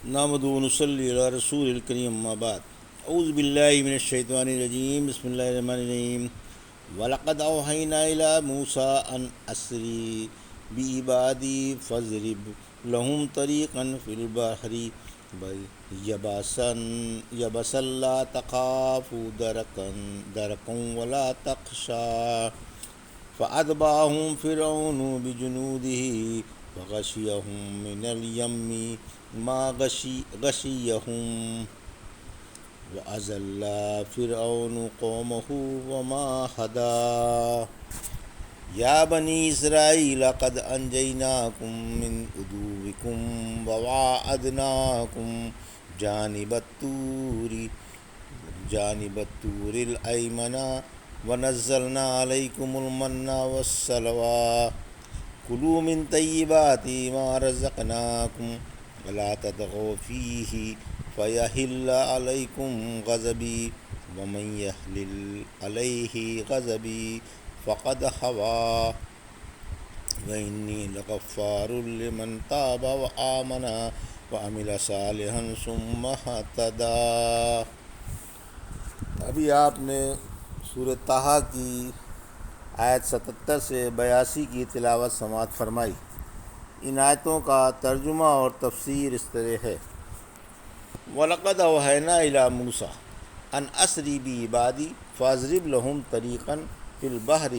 نحمدہ و نصلی علی رسول الکریم اما بعد اعوذ باللہ من الشیطان الرجیم بسم اللہ الرحمن الرحیم وَلَقَدْ أَوْحَيْنَا إِلَىٰ مُوسَىٰ أَنْ أَسْرِ بِعِبَادِي فَاضْرِبْ لَهُمْ طَرِيقًا فِي الْبَحْرِ يَبَسًا لَا تَخَافُ دَرَكًا وَلَا تَخْشَىٰ فَأَتْبَعَهُمْ فِرْعَوْنُ بِجُنُودِهِ فَغَشِيَهُم مِّنَ الْيَمِّ مَا غَشِيَهُمْ وَأَزَلَّ فِرْعَوْنُ قَوْمَهُ وَمَا هَدَىٰ يَا بَنِي إِسْرَائِيلَ قَدْ أَنْجَيْنَاكُم مِّنْ عُدُوِّكُمْ وَوَاعَدْنَاكُمْ جَانِبَ الطُّورِ الْأَيْمَنَ وَنَزَّلْنَا عَلَيْكُمُ الْمَنَّ وَالسَّلْوَىٰ كُلُوا مِن طَيِّبَاتِ مَا رَزَقْنَاكُمْ وَلَا تَطْغَوْا فِيهِ فَيَحِلَّ عَلَيْكُمْ غَضَبِي وَمَن يَحْلِلْ عَلَيْهِ غَضَبِي فَقَدْ هَوَىٰ وَإِنِّي لَغَفَّارٌ لِّمَن تَابَ وَآمَنَ وَعَمِلَ صَالِحًا ثُمَّ اهْتَدَىٰ۔ ابھی آپ نے سورۃ طٰہٰ کی آیت 77 سے 82 کی تلاوت سماعت فرمائی۔ ان آیتوں کا ترجمہ اور تفسیر اس طرح ہے: وَلَقَدْ أَوْحَيْنَا إِلَىٰ مُوسَىٰ أَنْ أَسْرِ بِعِبَادِي فَاضْرِبْ لَهُمْ طَرِيقًا فِي الْبَحْرِ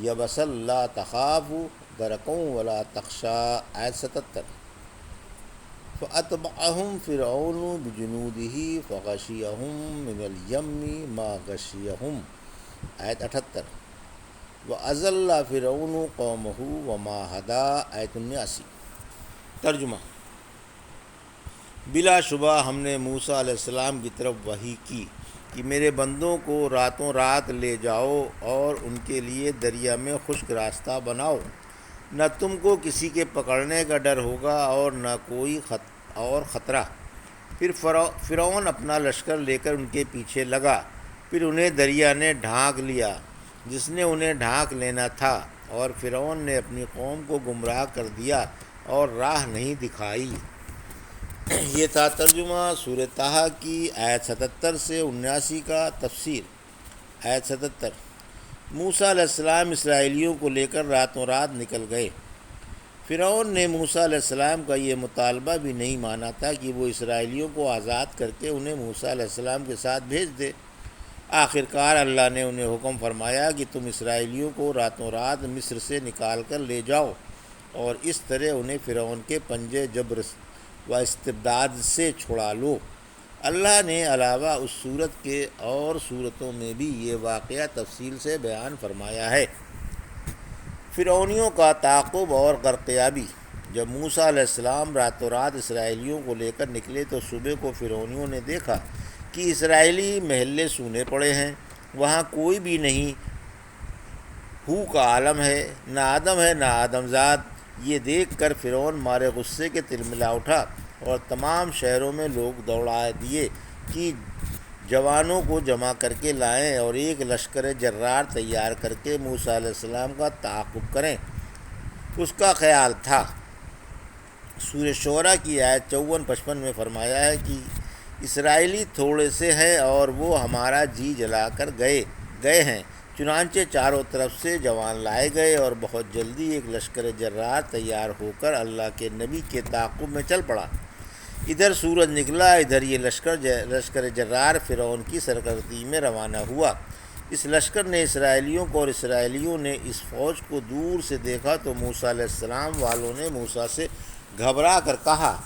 يَبَسًا لَا تَخَافُ دَرَكًا وَلَا تَخْشَىٰ آیت 77۔ فَأَتْبَعَهُمْ فِرْعَوْنُ بِجُنُودِهِ فَغَشِيَهُم مِّنَ الْيَمِّ مَا غَشِيَهُمْ آیت 78۔ وَأَزَلَّ فِرْعَوْنُ قَوْمَهُ وَمَا هَدَىٰ آیت 79۔ ترجمہ: بلا شبہ ہم نے موسیٰ علیہ السلام کی طرف وحی کی کہ میرے بندوں کو راتوں رات لے جاؤ اور ان کے لیے دریا میں خشک راستہ بناؤ، نہ تم کو کسی کے پکڑنے کا ڈر ہوگا اور نہ کوئی خطرہ۔ پھر فرعون اپنا لشکر لے کر ان کے پیچھے لگا، پھر انہیں دریا نے ڈھانک لیا جس نے انہیں ڈھانک لینا تھا، اور فرعون نے اپنی قوم کو گمراہ کر دیا اور راہ نہیں دکھائی۔ یہ تھا ترجمہ سورۃ طٰہٰ کی آیت 77 سے 79 کا۔ تفسیر: آیت 77: موسیٰ علیہ السلام اسرائیلیوں کو لے کر راتوں رات نکل گئے۔ فرعون نے موسیٰ علیہ السلام کا یہ مطالبہ بھی نہیں مانا تھا کہ وہ اسرائیلیوں کو آزاد کر کے انہیں موسیٰ علیہ السلام کے ساتھ بھیج دے۔ آخرکار اللہ نے انہیں حکم فرمایا کہ تم اسرائیلیوں کو راتوں رات مصر سے نکال کر لے جاؤ، اور اس طرح انہیں فرعون کے پنجے جبر و استبداد سے چھڑا لو۔ اللہ نے علاوہ اس صورت کے اور صورتوں میں بھی یہ واقعہ تفصیل سے بیان فرمایا ہے۔ فرعونیوں کا تعاقب اور غرقیابی: جب موسیٰ علیہ السلام راتوں رات اسرائیلیوں کو لے کر نکلے تو صبح کو فرعونیوں نے دیکھا کہ اسرائیلی محلے سونے پڑے ہیں، وہاں کوئی بھی نہیں، ہو کا عالم ہے، نہ آدم ہے نہ آدم زاد۔ یہ دیکھ کر فرعون مارے غصے کے تلملا اٹھا اور تمام شہروں میں لوگ دوڑا دیے کہ جوانوں کو جمع کر کے لائیں اور ایک لشکر جرار تیار کر کے موسیٰ علیہ السلام کا تعاقب کریں۔ اس کا خیال تھا۔ سورہ شعراء کی آیت 54-55 میں فرمایا ہے کہ اسرائیلی تھوڑے سے ہیں اور وہ ہمارا جی جلا کر گئے ہیں، چنانچہ چاروں طرف سے جوان لائے گئے اور بہت جلدی ایک لشکر جرار تیار ہو کر اللہ کے نبی کے تعاقب میں چل پڑا۔ ادھر سورج نکلا، ادھر یہ لشکر جرار فرعون کی سرکردگی میں روانہ ہوا۔ اس لشکر نے اسرائیلیوں کو اور اسرائیلیوں نے اس فوج کو دور سے دیکھا تو موسیٰ علیہ السلام والوں نے موسیٰ سے گھبرا کر کہا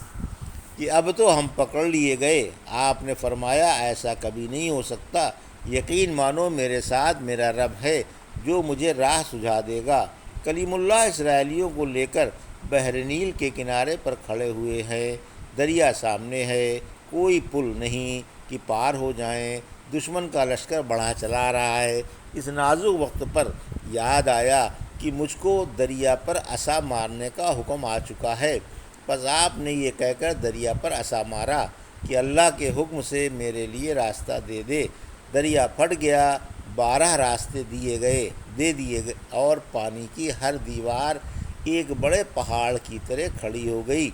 کہ اب تو ہم پکڑ لیے گئے۔ آپ نے فرمایا ایسا کبھی نہیں ہو سکتا، یقین مانو میرے ساتھ میرا رب ہے جو مجھے راہ سجھا دے گا۔ کلیم اللہ اسرائیلیوں کو لے کر بحر نیل کے کنارے پر کھڑے ہوئے ہیں، دریا سامنے ہے، کوئی پل نہیں کہ پار ہو جائیں، دشمن کا لشکر بڑھا چلا رہا ہے۔ اس نازک وقت پر یاد آیا کہ مجھ کو دریا پر عصا مارنے کا حکم آ چکا ہے، پس آپ نے یہ کہہ کر دریا پر عصا مارا کہ اللہ کے حکم سے میرے لیے راستہ دے دے۔ دریا پھٹ گیا، 12 راستے دے دیے گئے اور پانی کی ہر دیوار ایک بڑے پہاڑ کی طرح کھڑی ہو گئی۔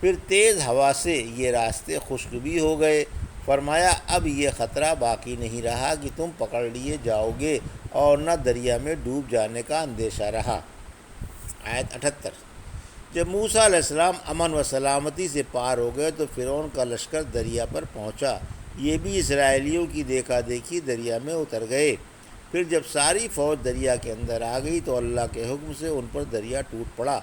پھر تیز ہوا سے یہ راستے خشک بھی ہو گئے۔ فرمایا اب یہ خطرہ باقی نہیں رہا کہ تم پکڑ لیے جاؤ گے اور نہ دریا میں ڈوب جانے کا اندیشہ رہا۔ آیت 78۔ جب موسیٰ علیہ السلام امن و سلامتی سے پار ہو گئے تو فرعون کا لشکر دریا پر پہنچا، یہ بھی اسرائیلیوں کی دیکھا دیکھی دریا میں اتر گئے۔ پھر جب ساری فوج دریا کے اندر آ گئی تو اللہ کے حکم سے ان پر دریا ٹوٹ پڑا،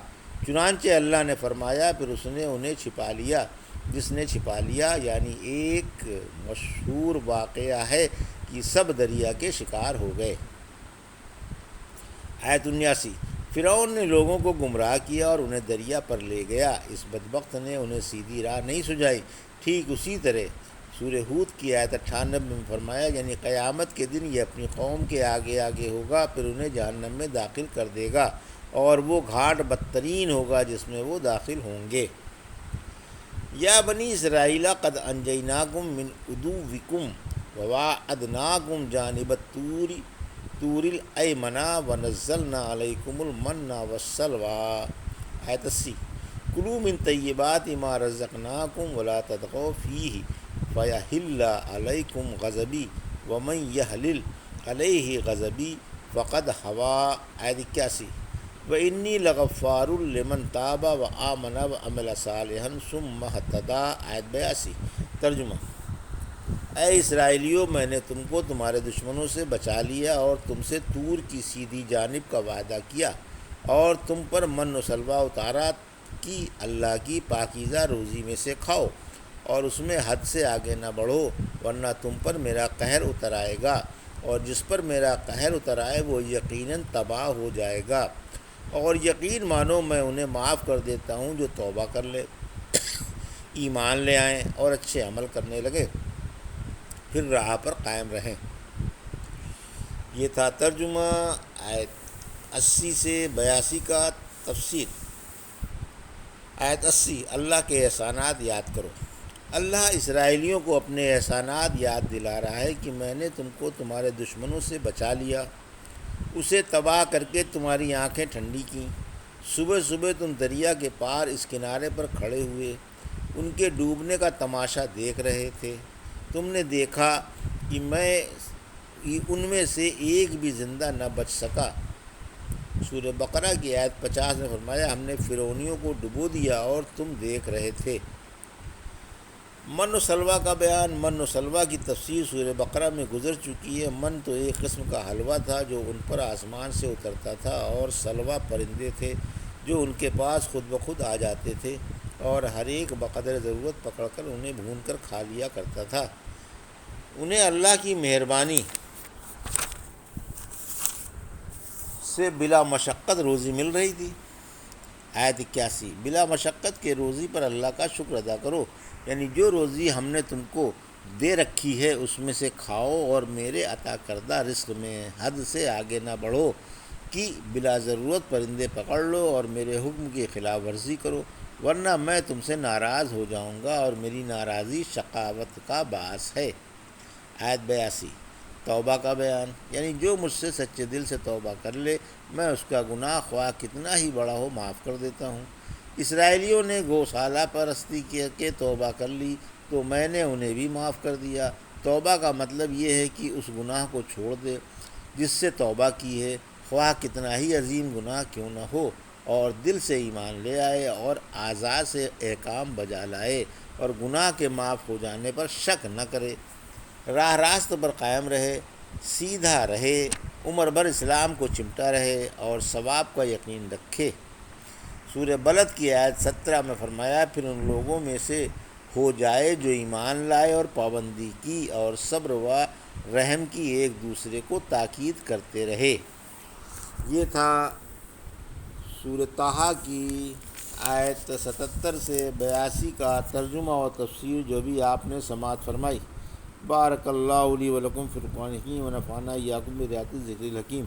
چنانچہ اللہ نے فرمایا پھر اس نے انہیں چھپا لیا۔ جس نے چھپا لیا یعنی ایک مشہور واقعہ ہے کہ سب دریا کے شکار ہو گئے۔ آیت 79۔ فرعون نے لوگوں کو گمراہ کیا اور انہیں دریا پر لے گیا، اس بدبخت نے انہیں سیدھی راہ نہیں سجائی۔ ٹھیک اسی طرح سورہ ہود کی آیت 98 میں فرمایا یعنی قیامت کے دن یہ اپنی قوم کے آگے آگے ہوگا، پھر انہیں جہنم میں داخل کر دے گا اور وہ گھاٹ بدترین ہوگا جس میں وہ داخل ہوں گے۔ یا بنی اسرائیل قد انجیناکم من عدوکم وواعدناکم جانب طور الایمن ونزلنا علیکم المن والسلوی۔ آیت 80۔ کلوا من طیبات ما رزقناکم ولا تطغوا فیہ فیحل علیکم غضبی ومن یحلل علیہ غضبی فقد ہویٰ۔ آیت 81۔ وَإِنِّي لَغَفَّارٌ لِمَنْ تَابَ وَآمَنَ وَعَمِلَ صَالِحًا ثُمَّ اهْتَدَىٰ۔ آیت 82۔ ترجمہ۔ اے اسرائیلیوں، میں نے تم کو تمہارے دشمنوں سے بچا لیا اور تم سے طور کی سیدھی جانب کا وعدہ کیا اور تم پر من و سلویٰ اتارا کہ اللہ کی پاکیزہ روزی میں سے کھاؤ اور اس میں حد سے آگے نہ بڑھو ورنہ تم پر میرا قہر اتر آئے گا، اور جس پر میرا قہر اتر آئے وہ یقیناً تباہ ہو جائے گا۔ اور یقین مانو میں انہیں معاف کر دیتا ہوں جو توبہ کر لے، ایمان لے آئیں اور اچھے عمل کرنے لگے، پھر راہ پر قائم رہیں۔ یہ تھا ترجمہ آیت 80 سے 82 کا تفسیر۔ آیت 80۔ اللہ کے احسانات یاد کرو۔ اللہ اسرائیلیوں کو اپنے احسانات یاد دلا رہا ہے کہ میں نے تم کو تمہارے دشمنوں سے بچا لیا، اسے تباہ کر کے تمہاری آنکھیں ٹھنڈی کیں۔ صبح صبح تم دریا کے پار اس کنارے پر کھڑے ہوئے ان کے ڈوبنے کا تماشا دیکھ رہے تھے۔ تم نے دیکھا کہ ان میں سے ایک بھی زندہ نہ بچ سکا۔ سورہ بقرہ کی آیت 50 میں فرمایا ہم نے فرعونیوں کو ڈبو دیا اور تم دیکھ رہے تھے۔ من و سلویٰ کا بیان۔ من و سلویٰ کی تفسیر سورہ بقرہ میں گزر چکی ہے۔ من تو ایک قسم کا حلوہ تھا جو ان پر آسمان سے اترتا تھا، اور سلویٰ پرندے تھے جو ان کے پاس خود بخود آ جاتے تھے اور ہر ایک بقدر ضرورت پکڑ کر انہیں بھون کر کھا لیا کرتا تھا۔ انہیں اللہ کی مہربانی سے بلا مشقت روزی مل رہی تھی۔ آیت 81۔ بلا مشقت کے روزی پر اللہ کا شکر ادا کرو، یعنی جو روزی ہم نے تم کو دے رکھی ہے اس میں سے کھاؤ اور میرے عطا کردہ رزق میں حد سے آگے نہ بڑھو کہ بلا ضرورت پرندے پکڑ لو اور میرے حکم کی خلاف ورزی کرو، ورنہ میں تم سے ناراض ہو جاؤں گا اور میری ناراضی شقاوت کا باعث ہے۔ آیت 82۔ توبہ کا بیان، یعنی جو مجھ سے سچے دل سے توبہ کر لے میں اس کا گناہ خواہ کتنا ہی بڑا ہو معاف کر دیتا ہوں۔ اسرائیلیوں نے گوشالہ پرستی کے توبہ کر لی تو میں نے انہیں بھی معاف کر دیا۔ توبہ کا مطلب یہ ہے کہ اس گناہ کو چھوڑ دے جس سے توبہ کی ہے، خواہ کتنا ہی عظیم گناہ کیوں نہ ہو، اور دل سے ایمان لے آئے اور اعضاء سے احکام بجا لائے اور گناہ کے معاف ہو جانے پر شک نہ کرے، راہ راست پر قائم رہے، سیدھا رہے، عمر بھر اسلام کو چمٹا رہے اور ثواب کا یقین رکھے۔ سورہ بلد کی آیت 17 میں فرمایا پھر ان لوگوں میں سے ہو جائے جو ایمان لائے اور پابندی کی اور صبر و رحم کی ایک دوسرے کو تاکید کرتے رہے۔ یہ تھا سورہ طٰہٰ کی آیت 77 سے 82 کا ترجمہ و تفسیر جو بھی آپ نے سماعت فرمائی۔ بارک اللہ لی و لکم فی القرآن الحکیم و نفعنی وایاکم بآیات الذکر الحکیم۔